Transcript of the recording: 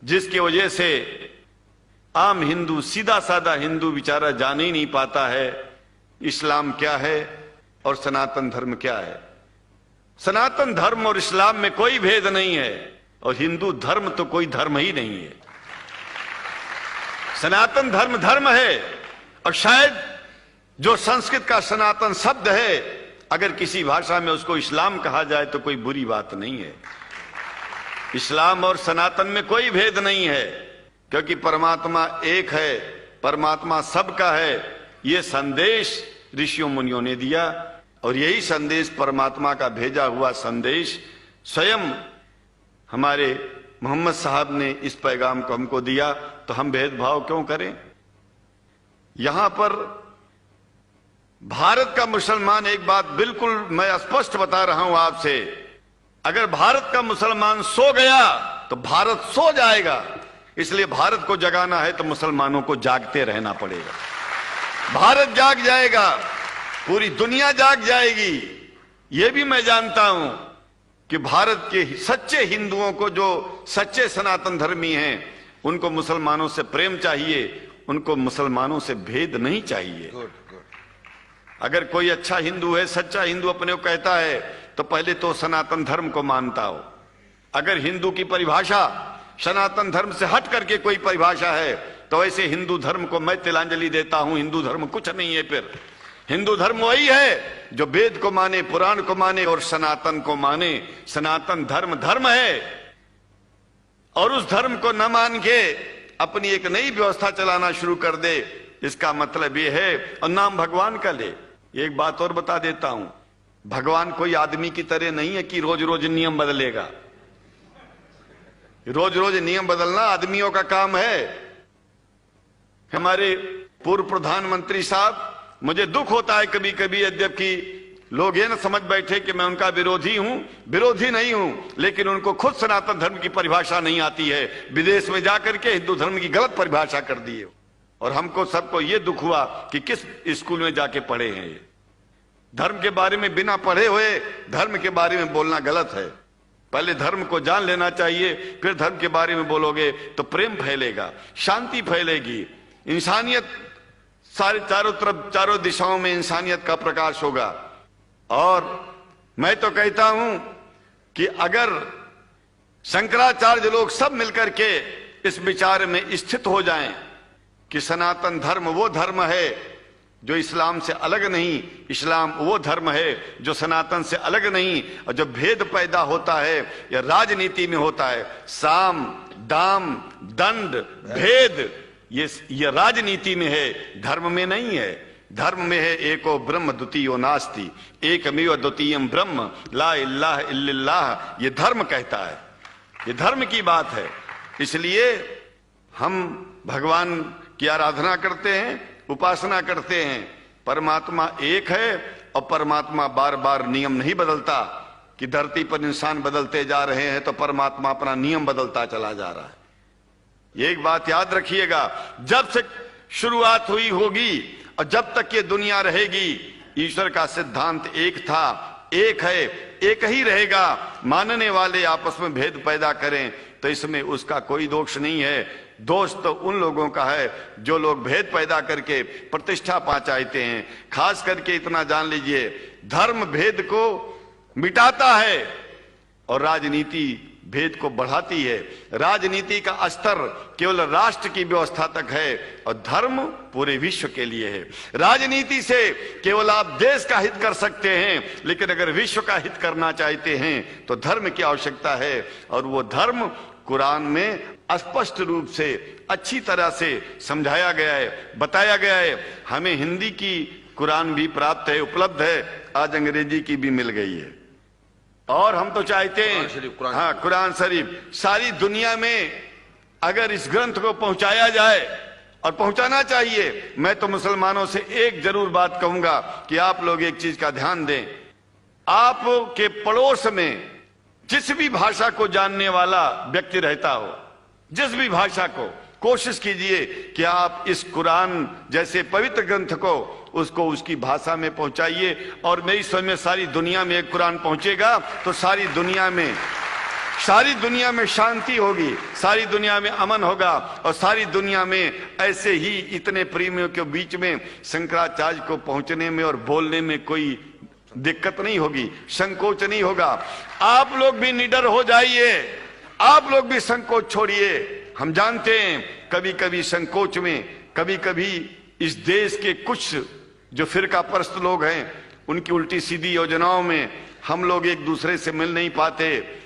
जिसकी वजह से आम हिंदू, सीधा साधा हिंदू बेचारा जान ही नहीं पाता है इस्लाम क्या है और सनातन धर्म क्या है। सनातन धर्म और इस्लाम में कोई भेद नहीं है और हिंदू धर्म तो कोई धर्म ही नहीं है। सनातन धर्म धर्म है और शायद जो संस्कृत का सनातन शब्द है, अगर किसी भाषा में उसको इस्लाम कहा जाए तो कोई बुरी बात नहीं है। इस्लाम और सनातन में कोई भेद नहीं है, क्योंकि परमात्मा एक है, परमात्मा सबका है। यह संदेश ऋषियों मुनियों ने दिया और यही संदेश, परमात्मा का भेजा हुआ संदेश, स्वयं हमारे मोहम्मद साहब ने इस पैगाम को हमको दिया। तो हम भेदभाव क्यों करें? यहां पर भारत का मुसलमान, एक बात बिल्कुल मैं स्पष्ट बता रहा हूं आपसे, अगर भारत का मुसलमान सो गया तो भारत सो जाएगा। इसलिए भारत को जगाना है तो मुसलमानों को जागते रहना पड़ेगा। भारत जाग जाएगा, पूरी दुनिया जाग जाएगी। यह भी मैं जानता हूं कि भारत के सच्चे हिंदुओं को, जो सच्चे सनातन धर्मी हैं, उनको मुसलमानों से प्रेम चाहिए, उनको मुसलमानों से भेद नहीं चाहिए। अगर कोई अच्छा हिंदू है, सच्चा हिंदू अपने को कहता है, तो पहले तो सनातन धर्म को मानता हो। अगर हिंदू की परिभाषा सनातन धर्म से हट करके कोई परिभाषा है, तो ऐसे हिंदू धर्म को मैं तिलांजलि देता हूं। हिंदू धर्म कुछ नहीं है। फिर हिंदू धर्म वही है जो वेद को माने, पुराण को माने और सनातन को माने। सनातन धर्म धर्म है और उस धर्म को न मान के अपनी एक नई व्यवस्था चलाना शुरू कर दे, इसका मतलब यह है, और नाम भगवान का ले। एक बात और बता देता हूं, भगवान कोई आदमी की तरह नहीं है कि रोज रोज नियम बदलेगा। रोज रोज नियम बदलना आदमियों का काम है। हमारे पूर्व प्रधानमंत्री साहब, मुझे दुख होता है कभी कभी, यद्यपि लोग ये न समझ बैठे कि मैं उनका विरोधी हूं। विरोधी नहीं हूं, लेकिन उनको खुद सनातन धर्म की परिभाषा नहीं आती है। विदेश में जाकर के हिंदू धर्म की गलत परिभाषा कर दी है। और हमको सबको ये दुख हुआ कि किस स्कूल में जाके पढ़े हैं ये। धर्म के बारे में बिना पढ़े हुए धर्म के बारे में बोलना गलत है। पहले धर्म को जान लेना चाहिए, फिर धर्म के बारे में बोलोगे तो प्रेम फैलेगा, शांति फैलेगी, इंसानियत सारे चारों तरफ, चारों दिशाओं में इंसानियत का प्रकाश होगा। और मैं तो कहता हूं कि अगर शंकराचार्य लोग सब मिलकर के इस विचार में स्थित हो जाएं कि सनातन धर्म वो धर्म है जो इस्लाम से अलग नहीं, इस्लाम वो धर्म है जो सनातन से अलग नहीं, और जो भेद पैदा होता है या राजनीति में होता है, साम दाम दंड भेद, ये राजनीति में है, धर्म में नहीं है। धर्म में है एको ब्रह्म द्वितीयो नास्ति, एकमेव द्वितीयम ब्रह्म ला इलाहा इल्लल्लाह। ये धर्म कहता है, ये धर्म की बात है। इसलिए हम भगवान की आराधना करते हैं, उपासना करते हैं। परमात्मा एक है और परमात्मा बार बार नियम नहीं बदलता कि धरती पर इंसान बदलते जा रहे हैं तो परमात्मा अपना नियम बदलता चला जा रहा है। ये एक बात याद रखिएगा, जब से शुरुआत हुई होगी और जब तक ये दुनिया रहेगी, ईश्वर का सिद्धांत एक था, एक है, एक ही रहेगा। मानने वाले आपस में भेद पैदा करें तो इसमें उसका कोई दोष नहीं है। दोष तो उन लोगों का है जो लोग भेद पैदा करके प्रतिष्ठा पा चाहते हैं। खास करके इतना जान लीजिए, धर्म भेद को मिटाता है और राजनीति भेद को बढ़ाती है। राजनीति का स्तर केवल राष्ट्र की व्यवस्था तक है और धर्म पूरे विश्व के लिए है। राजनीति से केवल आप देश का हित कर सकते हैं, लेकिन अगर विश्व का हित करना चाहते हैं तो धर्म की आवश्यकता है। और वो धर्म कुरान में स्पष्ट रूप से अच्छी तरह से समझाया गया है, बताया गया है। हमें हिंदी की कुरान भी प्राप्त है, उपलब्ध है, आज अंग्रेजी की भी मिल गई है। और हम तो चाहते हैं, हाँ, कुरान शरीफ सारी दुनिया में अगर इस ग्रंथ को पहुंचाया जाए, और पहुंचाना चाहिए। मैं तो मुसलमानों से एक जरूर बात कहूंगा कि आप लोग एक चीज का ध्यान दें, आपके पड़ोस में जिस भी भाषा को जानने वाला व्यक्ति रहता हो, जिस भी भाषा को, कोशिश कीजिए कि आप इस कुरान जैसे पवित्र ग्रंथ को उसको उसकी भाषा में पहुंचाइए। और मेरी समझ में सारी दुनिया में एक कुरान पहुंचेगा तो सारी दुनिया में सारी दुनिया में शांति होगी, सारी दुनिया में अमन होगा और सारी दुनिया में ऐसे ही इतने प्रेमियों के बीच में शंकराचार्य को पहुंचने में और बोलने में कोई दिक्कत नहीं होगी, संकोच नहीं होगा। आप लोग भी निडर हो जाइए, आप लोग भी संकोच छोड़िए। हम जानते हैं कभी कभी संकोच में, कभी कभी इस देश के कुछ जो फिरका परस्त लोग हैं उनकी उल्टी सीधी योजनाओं में हम लोग एक दूसरे से मिल नहीं पाते।